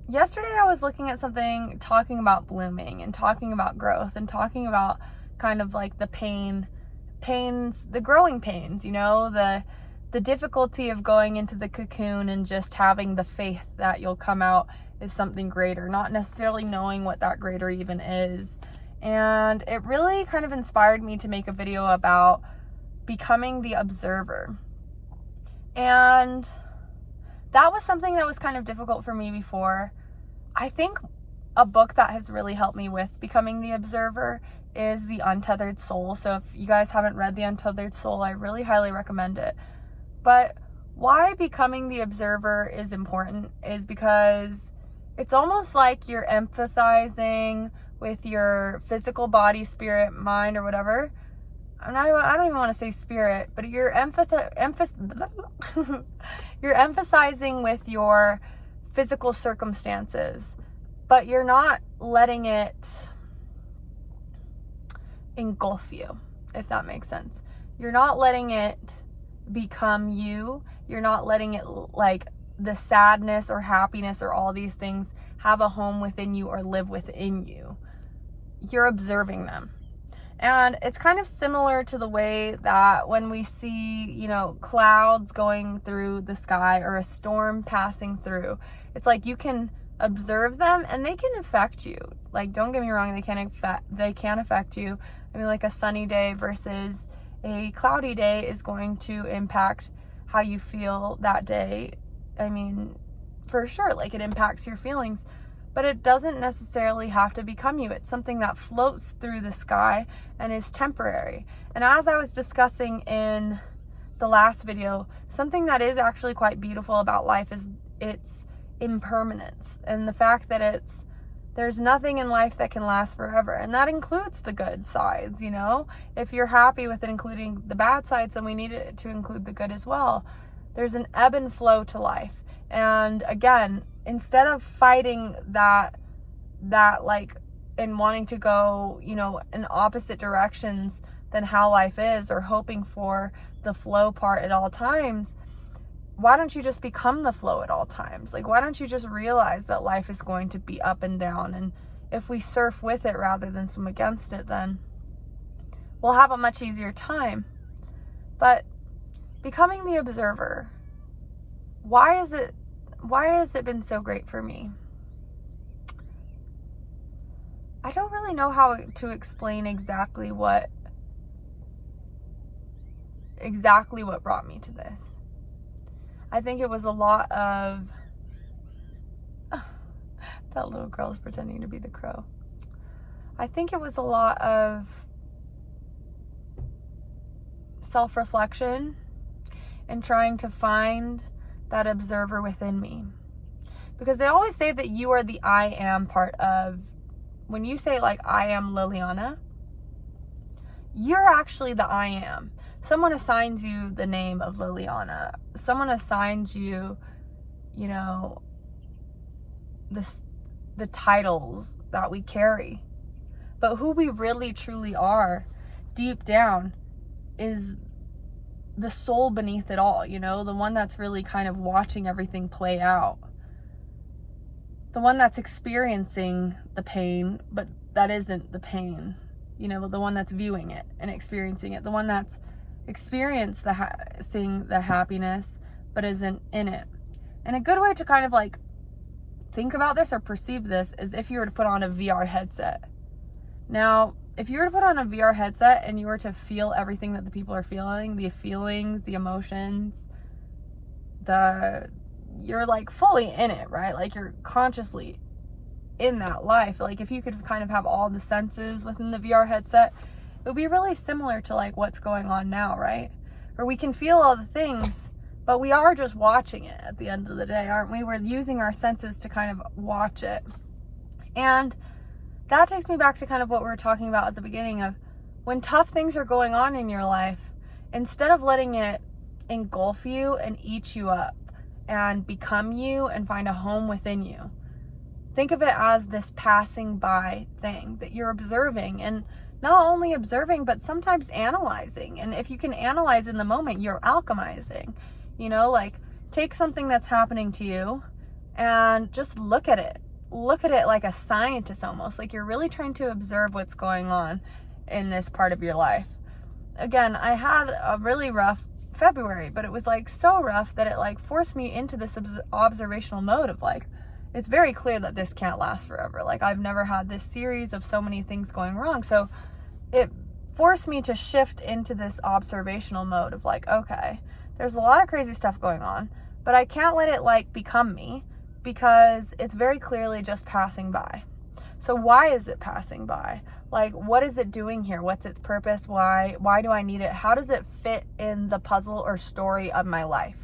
yesterday I was looking at something talking about blooming and talking about growth and talking about kind of like the pains, the growing pains, the difficulty of going into the cocoon and just having the faith that you'll come out as something greater, not necessarily knowing what that greater even is. And it really kind of inspired me to make a video about becoming the observer. And that was something that was kind of difficult for me before. I think a book that has really helped me with becoming the observer is The Untethered Soul. So if you guys haven't read The Untethered Soul, I really highly recommend it. But why becoming the observer is important is because it's almost like you're empathizing with your physical body, spirit, mind, or whatever. I don't even want to say spirit, but you're you're emphasizing with your physical circumstances, but you're not letting it engulf you, if that makes sense. You're not letting it become you. You're not letting it, like, the sadness or happiness or all these things have a home within you or live within you. You're observing them. And it's kind of similar to the way that when we see, clouds going through the sky or a storm passing through, it's like you can observe them and they can affect you. Like, don't get me wrong, they can affect you. I mean, like a sunny day versus a cloudy day is going to impact how you feel that day. I mean, for sure, like, it impacts your feelings. But it doesn't necessarily have to become you. It's something that floats through the sky and is temporary. And as I was discussing in the last video, something that is actually quite beautiful about life is its impermanence. And the fact that there's nothing in life that can last forever. And that includes the good sides, If you're happy with it including the bad sides, then we need it to include the good as well. There's an ebb and flow to life. And again, instead of fighting that like, and wanting to go, in opposite directions than how life is, or hoping for the flow part at all times, why don't you just become the flow at all times? Like, why don't you just realize that life is going to be up and down? And if we surf with it rather than swim against it, then we'll have a much easier time. But becoming the observer, why has it been so great for me? I don't really know how to explain exactly what brought me to this. I think it was a lot of that little girl is pretending to be the crow. I think it was a lot of self-reflection and trying to find that observer within me. Because they always say that you are the I am part of, when you say, like, I am Liliana, you're actually the I am. Someone assigns you the name of Liliana. Someone assigns you, the titles that we carry. But who we really truly are, deep down, is the soul beneath it all, the one that's really kind of watching everything play out. The one that's experiencing the pain, but that isn't the pain. The one that's viewing it and experiencing it. The one that's experienced seeing the happiness, but isn't in it. And a good way to kind of like think about this or perceive this is if you were to put on a VR headset. Now, if you were to put on a VR headset and you were to feel everything that the people are feeling, the feelings, the emotions, you're like fully in it, right? Like, you're consciously in that life. Like, if you could kind of have all the senses within the VR headset, it would be really similar to like what's going on now, right? Where we can feel all the things, but we are just watching it at the end of the day, aren't we? We're using our senses to kind of watch it. And that takes me back to kind of what we were talking about at the beginning of when tough things are going on in your life, instead of letting it engulf you and eat you up and become you and find a home within you, think of it as this passing by thing that you're observing, and not only observing, but sometimes analyzing. And if you can analyze in the moment, you're alchemizing, like, take something that's happening to you and just look at it. Look at it like a scientist almost, like you're really trying to observe what's going on in this part of your life. Again, I had a really rough February, but it was like so rough that it like forced me into this observational mode of like, it's very clear that this can't last forever. Like I've never had this series of so many things going wrong. So it forced me to shift into this observational mode of like, okay, there's a lot of crazy stuff going on, but I can't let it like become me, because it's very clearly just passing by. So why is it passing by? Like, what is it doing here? What's its purpose? Why do I need it? How does it fit in the puzzle or story of my life?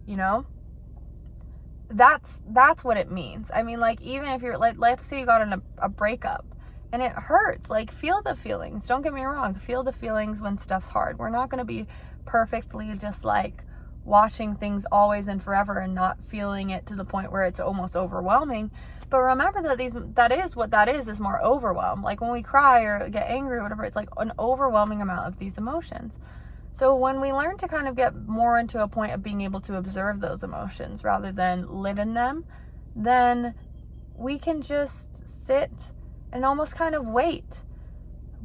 You know? That's what it means. I mean, like, even if you're like, let's say you got in a breakup and it hurts, like, feel the feelings. Don't get me wrong. Feel the feelings when stuff's hard. We're not going to be perfectly just like watching things always and forever and not feeling it to the point where it's almost overwhelming. But remember that that is more overwhelm. Like when we cry or get angry or whatever, it's like an overwhelming amount of these emotions. So when we learn to kind of get more into a point of being able to observe those emotions rather than live in them, then we can just sit and almost kind of wait.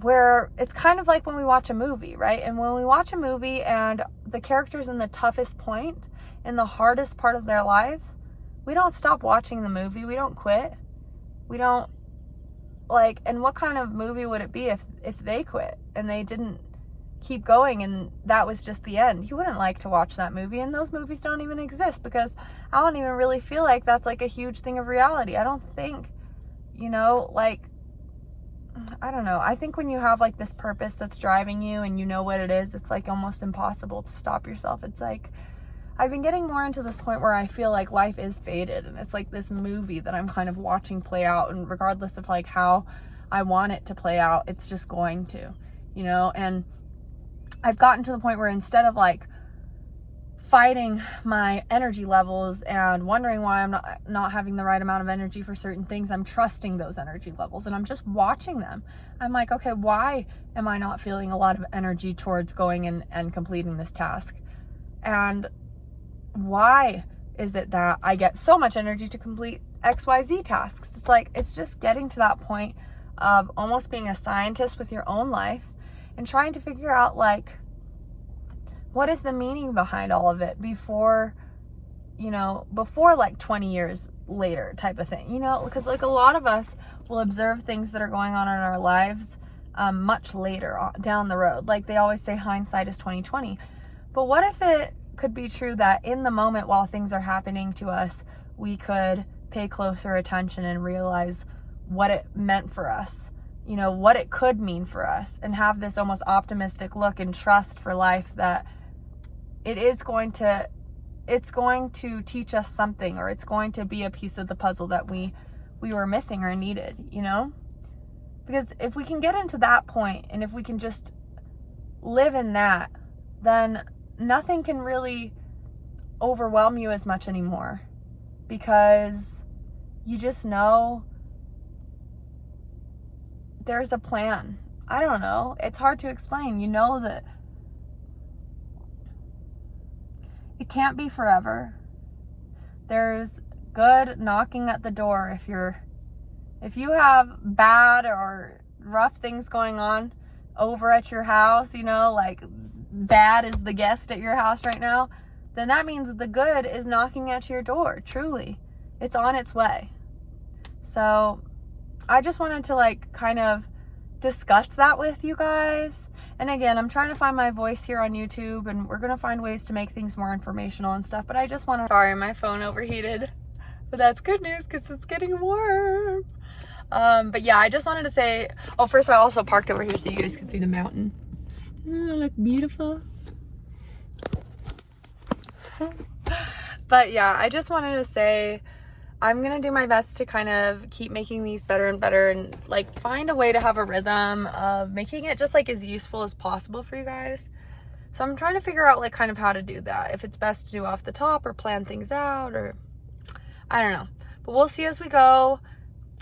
Where it's kind of like when we watch a movie, right? And when we watch a movie and the character's in the toughest point, in the hardest part of their lives, we don't stop watching the movie. We don't quit. We don't, like, and what kind of movie would it be if they quit and they didn't keep going and that was just the end? You wouldn't like to watch that movie, and those movies don't even exist, because I don't even really feel like that's like a huge thing of reality. I don't think, you know, like, I don't know. I think when you have like this purpose that's driving you and you know what it is, it's like almost impossible to stop yourself. It's like, I've been getting more into this point where I feel like life is fated, and it's like this movie that I'm kind of watching play out, and regardless of like how I want it to play out, it's just going to, you know. And I've gotten to the point where instead of like fighting my energy levels and wondering why I'm not having the right amount of energy for certain things, I'm trusting those energy levels and I'm just watching them. I'm like, okay, why am I not feeling a lot of energy towards going and completing this task? And why is it that I get so much energy to complete XYZ tasks? It's like, it's just getting to that point of almost being a scientist with your own life and trying to figure out like, what is the meaning behind all of it before like 20 years later type of thing, you know? Because like a lot of us will observe things that are going on in our lives much later down the road. Like they always say hindsight is 20/20. But what if it could be true that in the moment while things are happening to us, we could pay closer attention and realize what it meant for us, you know, what it could mean for us, and have this almost optimistic look and trust for life that it's going to teach us something, or it's going to be a piece of the puzzle that we were missing or needed, you know? Because if we can get into that point, and if we can just live in that, then nothing can really overwhelm you as much anymore, because you just know there's a plan. I don't know. It's hard to explain. You know that it can't be forever. There's good knocking at the door. If you have bad or rough things going on over at your house, you know, like bad is the guest at your house right now, then that means that the good is knocking at your door. Truly, it's on its way. So I just wanted to like kind of discuss that with you guys. And again, I'm trying to find my voice here on YouTube, and we're gonna find ways to make things more informational and stuff, but I just want to, sorry, my phone overheated, but that's good news because it's getting warm. But yeah, I just wanted to say, oh, first I also parked over here so you guys can see the mountain. Doesn't it look beautiful? But yeah, I just wanted to say I'm gonna do my best to kind of keep making these better and better, and like find a way to have a rhythm of making it just like as useful as possible for you guys. So I'm trying to figure out like kind of how to do that, if it's best to do off the top or plan things out, or I don't know, but we'll see as we go.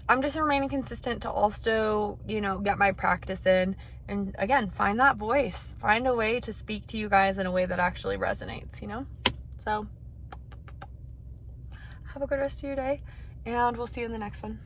I'm just remaining consistent to also, you know, get my practice in, and again, find that voice, find a way to speak to you guys in a way that actually resonates, you know? So have a good rest of your day, and we'll see you in the next one.